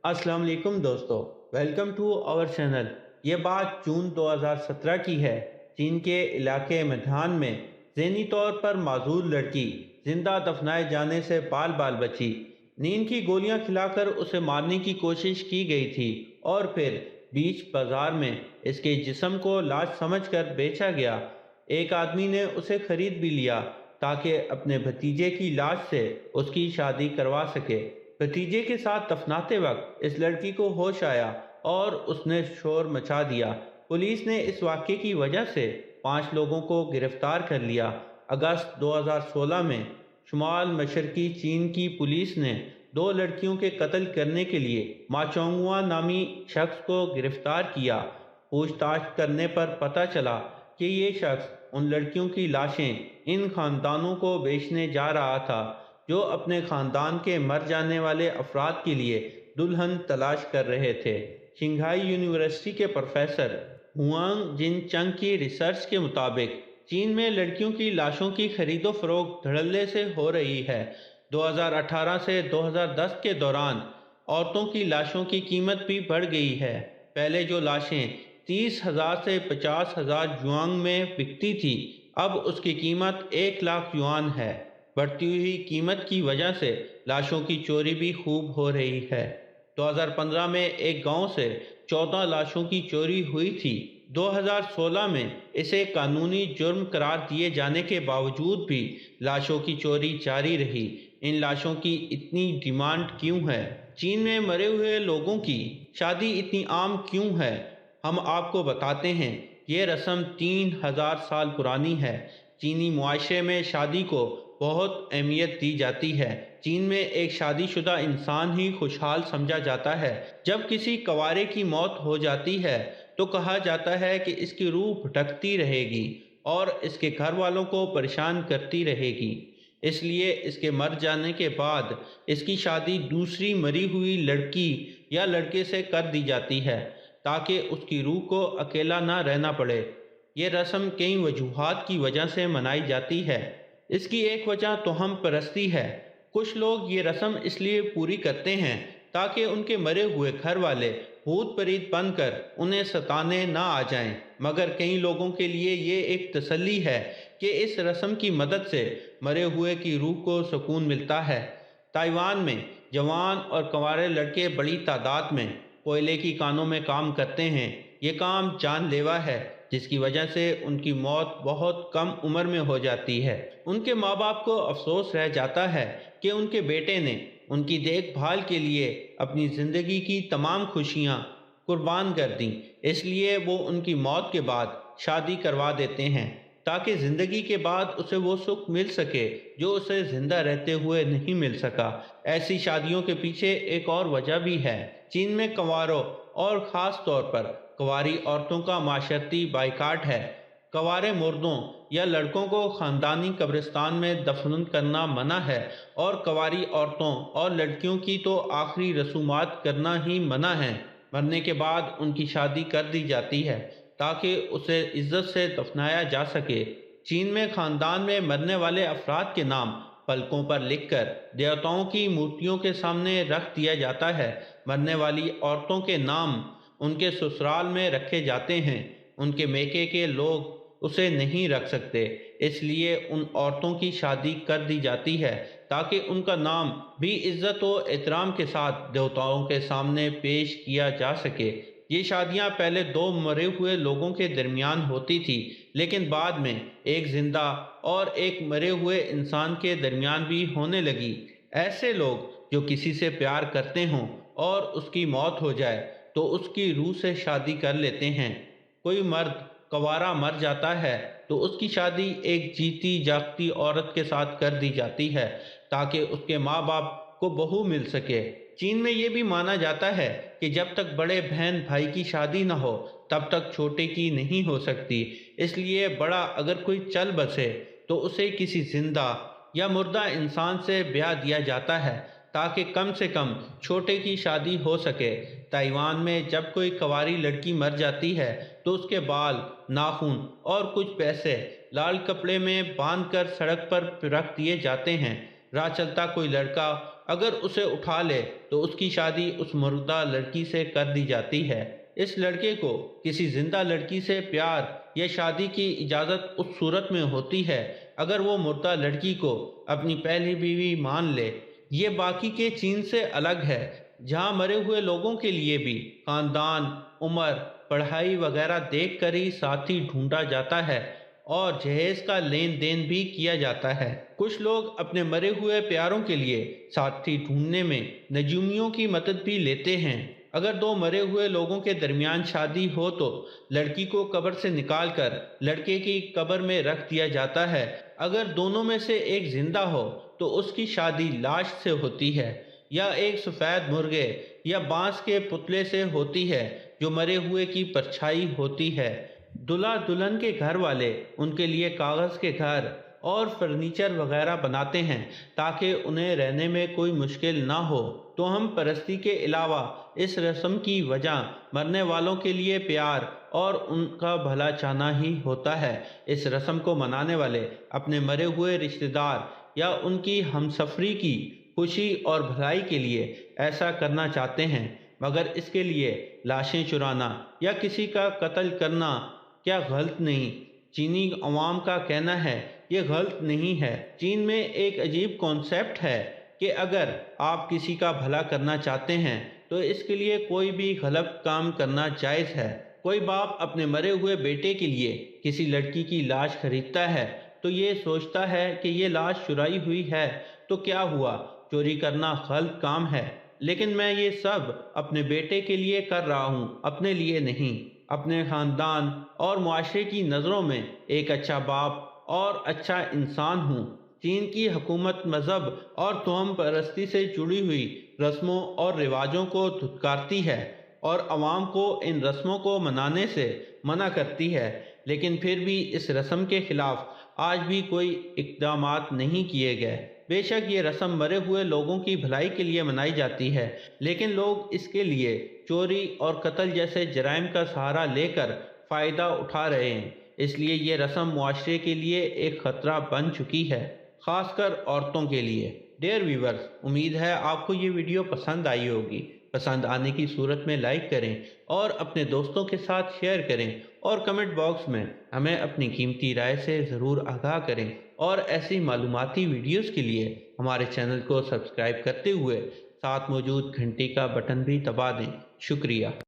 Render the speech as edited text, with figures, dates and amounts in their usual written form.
अस्सलाम वालेकुम दोस्तों। Welcome to our channel. ये बात जून 2017 की है। चीन के इलाके मैदान में ज़हनी तौर पर माजूर लड़की जिंदा दफनाए जाने से बाल बाल बची। नींद की गोलियां खिलाकर उसे मारने की कोशिश की गई थी और फिर बीच बाजार में इसके जिस्म को लाश समझकर बेचा गया। एक आदमी ने उसे खरीद भी लिया ताकि अपने भतीजे की लाश से उसकी शादी करवा सके। भतीजे के साथ दफनाते वक्त इस लड़की को होश आया और उसने शोर मचा दिया। पुलिस ने इस वाक़े की वजह से 5 लोगों को गिरफ्तार कर लिया। अगस्त 2016 में शुमाल मशरकी चीन की पुलिस ने 2 लड़कियों के कत्ल करने के लिए मा चोंगुआ नामी शख्स को गिरफ्तार किया। पूछताछ करने पर पता चला कि ये शख्स उन लड़कियों की लाशें इन खानदानों को बेचने जा रहा था जो अपने खानदान के मर जाने वाले अफराद के लिए दुल्हन तलाश कर रहे थे। शिंघाई यूनिवर्सिटी के प्रोफेसर हुआंग जिनचंग की रिसर्च के मुताबिक चीन में लड़कियों की लाशों की खरीदो फरोख्त धड़ल्ले से हो रही है। 2018 से 2010 के दौरान औरतों की लाशों की कीमत भी बढ़ गई है। पहले जो लाशें 30,000 से 50,000 युआन में बिकती थी, अब उसकी कीमत 1 लाख युआन है। बढ़ती हुई कीमत की वजह से लाशों की चोरी भी खूब हो रही है। 2015 में एक गांव से 14 लाशों की चोरी हुई थी। 2016 में इसे कानूनी जुर्म करार दिए जाने के बावजूद भी लाशों की चोरी जारी रही। इन लाशों की इतनी डिमांड क्यों है? चीन में मरे हुए लोगों की शादी इतनी आम क्यों है? हम आपको बताते हैं। ये रस्म 3000 साल पुरानी है। चीनी मुआशरे में शादी को बहुत अहमियत दी जाती है। चीन में एक शादीशुदा इंसान ही खुशहाल समझा जाता है। जब किसी कंवारे की मौत हो जाती है तो कहा जाता है कि इसकी रूह भटकती रहेगी और इसके घर वालों को परेशान करती रहेगी। इसलिए इसके मर जाने के बाद इसकी शादी दूसरी मरी हुई लड़की या लड़के से कर दी जाती है ताकि उसकी रूह को अकेला ना रहना पड़े। ये रस्म कई वजूहात की वजह से मनाई जाती है। इसकी एक वजह तोहम परस्ती है। कुछ लोग ये रस्म इसलिए पूरी करते हैं ताकि उनके मरे हुए घर वाले भूत प्रेत बनकर उन्हें सताने ना आ जाएं। मगर कई लोगों के लिए ये एक तसल्ली है कि इस रस्म की मदद से मरे हुए की रूह को सुकून मिलता है। ताइवान में जवान और कंवारे लड़के बड़ी तादाद में कोयले की कानों में काम करते हैं। ये काम जानलेवा है जिसकी वजह से उनकी मौत बहुत कम उम्र में हो जाती है। उनके माँ बाप को अफसोस रह जाता है कि उनके बेटे ने उनकी देखभाल के लिए अपनी ज़िंदगी की तमाम खुशियाँ कुर्बान कर दी। इसलिए वो उनकी मौत के बाद शादी करवा देते हैं ताकि ज़िंदगी के बाद उसे वो सुख मिल सके जो उसे ज़िंदा रहते हुए नहीं मिल सका। ऐसी शादियों के पीछे एक और वजह भी है। चीन में कंवारों और ख़ास तौर पर कंवारी औरतों का माशरती बाइकाट है। कंवारे मर्दों या लड़कों को ख़ानदानी कब्रिस्तान में दफन करना मना है और कंवारी औरतों और लड़कियों की तो आखिरी रसूमात करना ही मना है। मरने के बाद उनकी शादी कर दी जाती है ताकि उसे इज्जत से दफनाया जा सके। चीन में ख़ानदान में मरने वाले अफराद के नाम पलकों पर लिखकर देवताओं की मूर्तियों के सामने रख दिया जाता है। मरने वाली औरतों के नाम उनके ससुराल में रखे जाते हैं। उनके मेके के लोग उसे नहीं रख सकते, इसलिए उन औरतों की शादी कर दी जाती है ताकि उनका नाम भी इज्जत और एहतराम के साथ देवताओं के सामने पेश किया जा सके। ये शादियां पहले 2 मरे हुए लोगों के दरमियान होती थी, लेकिन बाद में एक जिंदा और एक मरे हुए इंसान के दरमियान भी होने लगी। ऐसे लोग जो किसी से प्यार करते हों और उसकी मौत हो जाए तो उसकी रूह से शादी कर लेते हैं। कोई मर्द कंवारा मर जाता है तो उसकी शादी एक जीती जागती औरत के साथ कर दी जाती है ताकि उसके माँ बाप को बहू मिल सके। चीन में ये भी माना जाता है कि जब तक बड़े बहन भाई की शादी न हो तब तक छोटे की नहीं हो सकती। इसलिए बड़ा अगर कोई चल बसे तो उसे किसी जिंदा या मुर्दा इंसान से ब्याह दिया जाता है ताकि कम से कम छोटे की शादी हो सके। ताइवान में जब कोई कंवारी लड़की मर जाती है तो उसके बाल, नाखून और कुछ पैसे लाल कपड़े में बांधकर सड़क पर रख दिए जाते हैं। راہ چلتا کوئی لڑکا اگر اسے اٹھا لے تو اس کی شادی اس مردہ لڑکی سے کر دی جاتی ہے۔ اس لڑکے کو کسی زندہ لڑکی سے پیار یا شادی کی اجازت اس صورت میں ہوتی ہے اگر وہ مردہ لڑکی کو اپنی پہلی بیوی مان لے۔ یہ باقی کے چین سے الگ ہے، جہاں مرے ہوئے لوگوں کے لیے بھی خاندان، عمر، پڑھائی وغیرہ دیکھ کر ہی ساتھی ڈھونڈا جاتا ہے اور جہیز کا لین دین بھی کیا جاتا ہے۔ کچھ لوگ اپنے مرے ہوئے پیاروں کے لیے ساتھی ڈھونڈنے میں نجومیوں کی مدد بھی لیتے ہیں۔ اگر دو مرے ہوئے لوگوں کے درمیان شادی ہو تو لڑکی کو قبر سے نکال کر لڑکے کی قبر میں رکھ دیا جاتا ہے۔ اگر دونوں میں سے ایک زندہ ہو تو اس کی شادی لاش سے ہوتی ہے یا ایک سفید مرغے یا بانس کے پتلے سے ہوتی ہے جو مرے ہوئے کی پرچھائی ہوتی ہے۔ دلہا دلہن کے گھر والے ان کے لیے کاغذ کے گھر اور فرنیچر وغیرہ بناتے ہیں تاکہ انہیں رہنے میں کوئی مشکل نہ ہو۔ تو ہم پرستی کے علاوہ اس رسم کی وجہ مرنے والوں کے لیے پیار اور ان کا بھلا چاہنا ہی ہوتا ہے۔ اس رسم کو منانے والے اپنے مرے ہوئے رشتہ دار یا ان کی ہمسفری کی خوشی اور بھلائی کے لیے ایسا کرنا چاہتے ہیں، مگر اس کے لیے لاشیں چرانا یا کسی کا قتل کرنا کیا غلط نہیں؟ چینی عوام کا کہنا ہے یہ غلط نہیں ہے۔ چین میں ایک عجیب کانسیپٹ ہے کہ اگر آپ کسی کا بھلا کرنا چاہتے ہیں تو اس کے لیے کوئی بھی غلط کام کرنا جائز ہے۔ کوئی باپ اپنے مرے ہوئے بیٹے کے لیے کسی لڑکی کی لاش خریدتا ہے تو یہ سوچتا ہے کہ یہ لاش چرائی ہوئی ہے تو کیا ہوا، چوری کرنا غلط کام ہے، لیکن میں یہ سب اپنے بیٹے کے لیے کر رہا ہوں، اپنے لیے نہیں۔ اپنے خاندان اور معاشرے کی نظروں میں ایک اچھا باپ اور اچھا انسان ہوں۔ چین کی حکومت مذہب اور توہم پرستی سے جڑی ہوئی رسموں اور رواجوں کو دھتکارتی ہے اور عوام کو ان رسموں کو منانے سے منع کرتی ہے، لیکن پھر بھی اس رسم کے خلاف آج بھی کوئی اقدامات نہیں کیے گئے۔ بے شک یہ رسم مرے ہوئے لوگوں کی بھلائی کے لیے منائی جاتی ہے، لیکن لوگ اس کے لیے چوری اور قتل جیسے جرائم کا سہارا لے کر فائدہ اٹھا رہے ہیں۔ اس لیے یہ رسم معاشرے کے لیے ایک خطرہ بن چکی ہے، خاص کر عورتوں کے لیے۔ ڈیئر ویورز، امید ہے آپ کو یہ ویڈیو پسند آئی ہوگی۔ پسند آنے کی صورت میں لائک کریں اور اپنے دوستوں کے ساتھ شیئر کریں اور کمنٹ باکس میں ہمیں اپنی قیمتی رائے سے ضرور آگاہ کریں، اور ایسی معلوماتی ویڈیوز کے لیے ہمارے چینل کو سبسکرائب کرتے ہوئے ساتھ موجود گھنٹی کا بٹن بھی دبا دیں۔ شکریہ۔